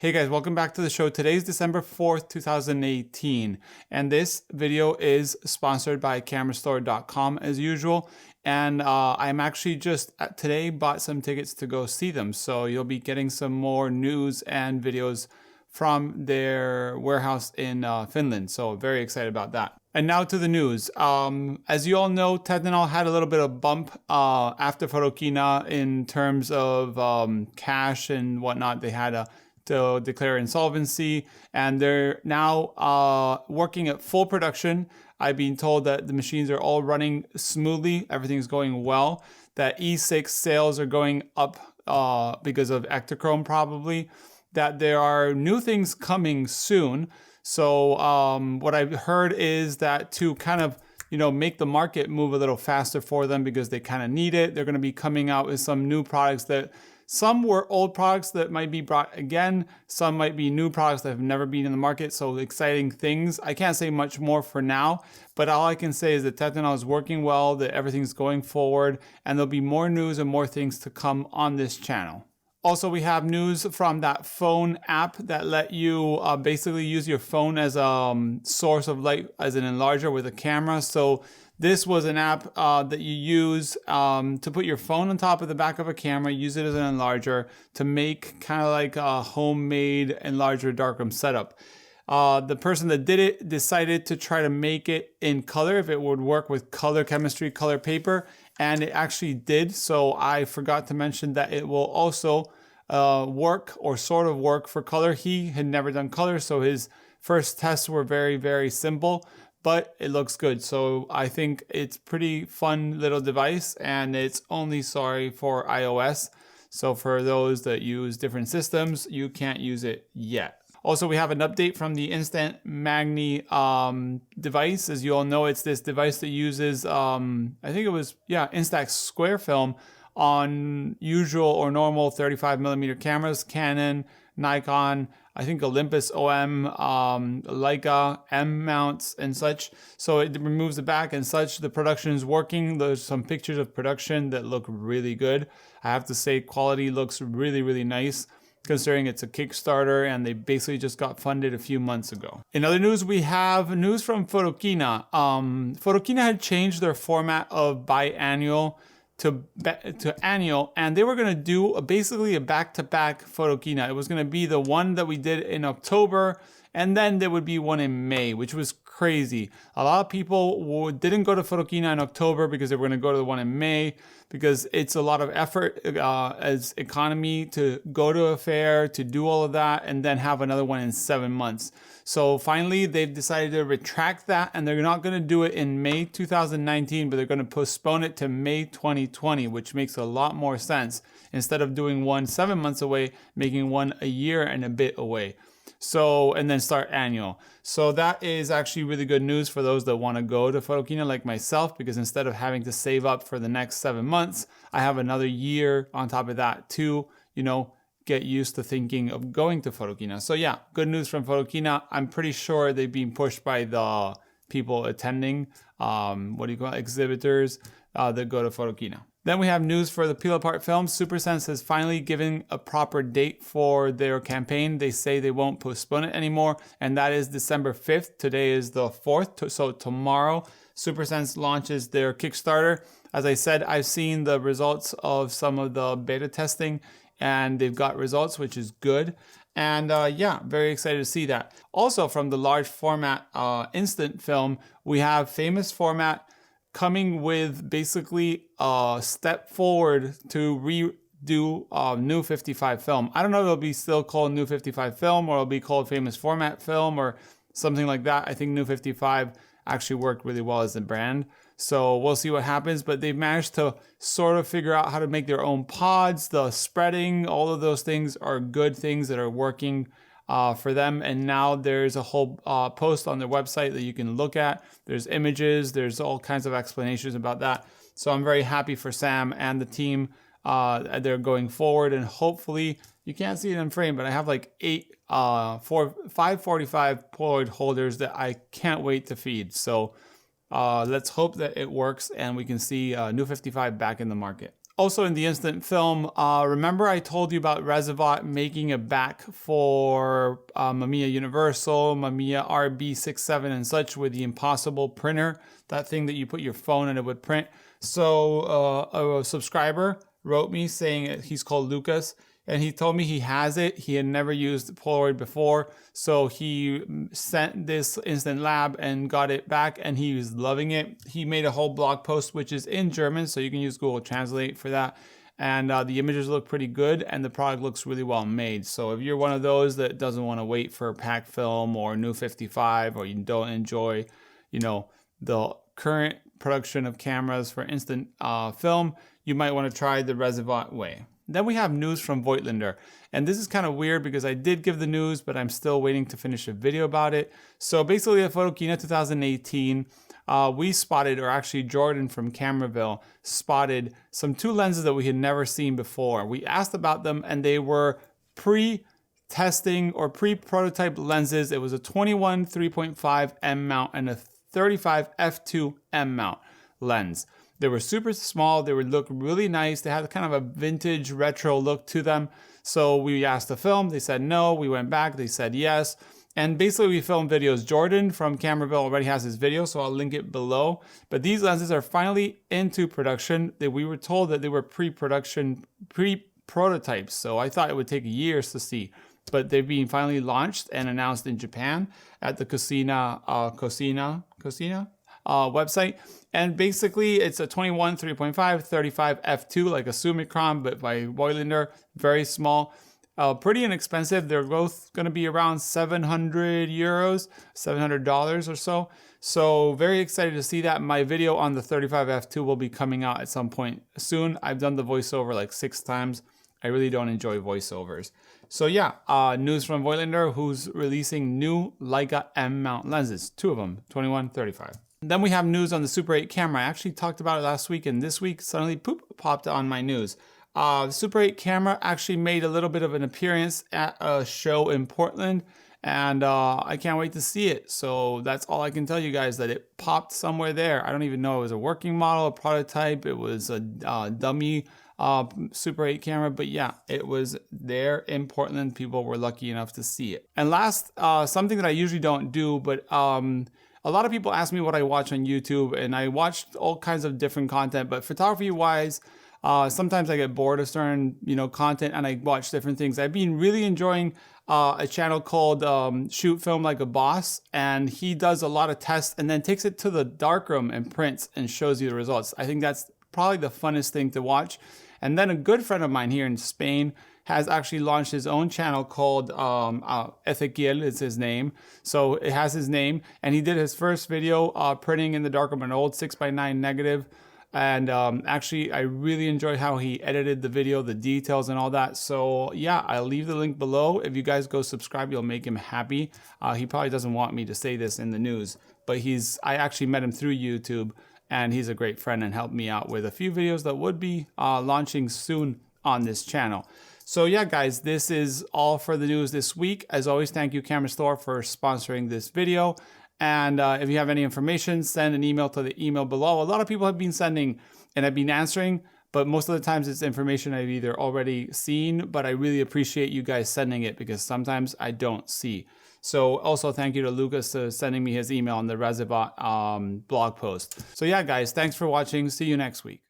Hey guys, welcome back to the show. Today's December 4th, 2018, and this video is sponsored by camerastore.com as usual. And I'm actually just today bought some tickets to go see them. So you'll be getting some more news and videos from their warehouse in Finland. So very excited about that. And now to the news. As you all know, Tetanol had a little bit of bump after Photokina in terms of cash and whatnot. They had to declare insolvency, and they're now working at full production. I've been told that the machines are all running smoothly, everything's going well, that E6 sales are going up because of Ectochrome probably, that there are new things coming soon. So what I've heard is that to kind of make the market move a little faster for them because they kind of need it, they're going to be coming out with some new products that some were old products that might be brought again. Some might be new products that have never been in the market. So exciting things. I can't say much more for now, but all I can say is that Tetanol is working well, that everything's going forward, and there'll be more news and more things to come on this channel. Also, we have news from that phone app that let you basically use your phone as a source of light, as an enlarger with a camera. So this was an app that you use to put your phone on top of the back of a camera, use it as an enlarger to make kind of like a homemade enlarger darkroom setup. The person that did it decided to try to make it in color, if it would work with color chemistry, color paper, and it actually did. So I forgot to mention that it will also work or sort of work for color. He had never done color, so his first tests were very, very simple, but it looks good. So I think it's pretty fun little device, and it's only for iOS. So for those that use different systems, you can't use it yet. Also, we have an update from the Instant Magny device. As you all know, it's this device that uses, I think it was, Instax square film on usual or normal 35mm cameras, Canon, Nikon, I think Olympus OM, Leica, M mounts and such. So it removes the back and such. The production is working. There's some pictures of production that look really good. I have to say quality looks really, really nice, considering it's a Kickstarter and they basically just got funded a few months ago. In other news, we have news from Photokina. Photokina had changed their format of biannual to annual, and they were going to do basically a back-to-back Photokina. It was going to be the one that we did in October, and then there would be one in May, which was crazy. A lot of people didn't go to Photokina in October because they were going to go to the one in May, because it's a lot of effort as economy to go to a fair, to do all of that, and then have another one in 7 months. So finally, they've decided to retract that, and they're not going to do it in May 2019, but they're going to postpone it to May 2020, which makes a lot more sense. Instead of doing one 7 months away, making one a year and a bit away. So, and then start annual. So that is actually really good news for those that want to go to Photokina like myself, because instead of having to save up for the next 7 months, I have another year on top of that to, get used to thinking of going to Photokina. So yeah, good news from Photokina. I'm pretty sure they've been pushed by the people attending, exhibitors that go to Photokina. Then we have news for the Peel Apart films. Supersense has finally given a proper date for their campaign. They say they won't postpone it anymore, and that is December 5th. Today is the 4th, so tomorrow Supersense launches their Kickstarter. As I said, I've seen the results of some of the beta testing, and they've got results, which is good. And very excited to see that. Also from the large format instant film, we have Famous Format coming with basically a step forward to redo New 55 film. I don't know if it'll be still called New 55 film, or it'll be called Famous Format film or something like that. I think New 55 actually worked really well as a brand. So we'll see what happens, but they've managed to sort of figure out how to make their own pods. The spreading, all of those things are good things that are working for them. And now there's a whole post on their website that you can look at. There's images, there's all kinds of explanations about that. So I'm very happy for Sam and the team. They're going forward, and hopefully, you can't see it in frame, but I have like 545 Polaroid holders that I can't wait to feed. So let's hope that it works and we can see New 55 back in the market. Also in the instant film, remember I told you about Rezivot making a back for Mamiya Universal, Mamiya RB67 and such with the Impossible printer, that thing that you put your phone and it would print. So a subscriber wrote me saying he's called Lukas, and he told me he has it. He had never used Polaroid before, so he sent this Instant Lab and got it back, and he was loving it. He made a whole blog post, which is in German, so you can use Google Translate for that. And the images look pretty good, and the product looks really well made. So if you're one of those that doesn't want to wait for pack film or new 55, or you don't enjoy, you know, the current production of cameras for instant film, you might want to try the Rezivot way. Then we have news from Voigtlander, and this is kind of weird because I did give the news, but I'm still waiting to finish a video about it. So basically at Photokina 2018, we spotted, or actually Jordan from Cameraville spotted some 2 lenses that we had never seen before. We asked about them, and they were pre-testing or pre-prototype lenses. It was a 21 3.5 M mount and a 35 f2 M mount lens. They were super small. They would look really nice. They had kind of a vintage retro look to them. So we asked to film. They said no. We went back. They said yes. And basically we filmed videos. Jordan from Cameraville already has his video, so I'll link it below. But these lenses are finally into production. We were told that they were pre-production, pre-prototypes. So I thought it would take years to see. But they're being finally launched and announced in Japan at the Cosina website. And basically it's a 21 3.5 35 f2, like a Summicron, but by Voigtlander, very small, pretty inexpensive. They're both going to be around 700 euros, $700 or so. So very excited to see that. My video on the 35 f2 will be coming out at some point soon. I've done the voiceover like 6 times. I really don't enjoy voiceovers. So yeah, news from Voigtlander, who's releasing new Leica M mount lenses, 2 of them, 21 35. Then we have news on the Super 8 camera. I actually talked about it last week, and this week suddenly poop popped on my news. The Super 8 camera actually made a little bit of an appearance at a show in Portland, and I can't wait to see it. So that's all I can tell you guys, that it popped somewhere there. I don't even know if it was a working model, a prototype, it was a dummy Super 8 camera, but yeah, it was there in Portland. People were lucky enough to see it. And last, something that I usually don't do, but a lot of people ask me what I watch on YouTube, and I watched all kinds of different content, but photography wise, sometimes I get bored of certain, content, and I watch different things. I've been really enjoying a channel called Shoot Film Like a Boss, and he does a lot of tests and then takes it to the darkroom and prints and shows you the results. I think that's probably the funnest thing to watch. And then a good friend of mine here in Spain has actually launched his own channel called Ezequiel is his name. So it has his name, and he did his first video printing in the darkroom an old 6x9 negative. And actually, I really enjoyed how he edited the video, the details and all that. So yeah, I'll leave the link below. If you guys go subscribe, you'll make him happy. He probably doesn't want me to say this in the news, but I actually met him through YouTube, and he's a great friend and helped me out with a few videos that would be launching soon on this channel. So yeah, guys, this is all for the news this week. As always, thank you, Camera Store, for sponsoring this video. And if you have any information, send an email to the email below. A lot of people have been sending, and I've been answering, but most of the times it's information I've either already seen, but I really appreciate you guys sending it because sometimes I don't see. So also thank you to Lukas for sending me his email on the Rezivot blog post. So yeah, guys, thanks for watching. See you next week.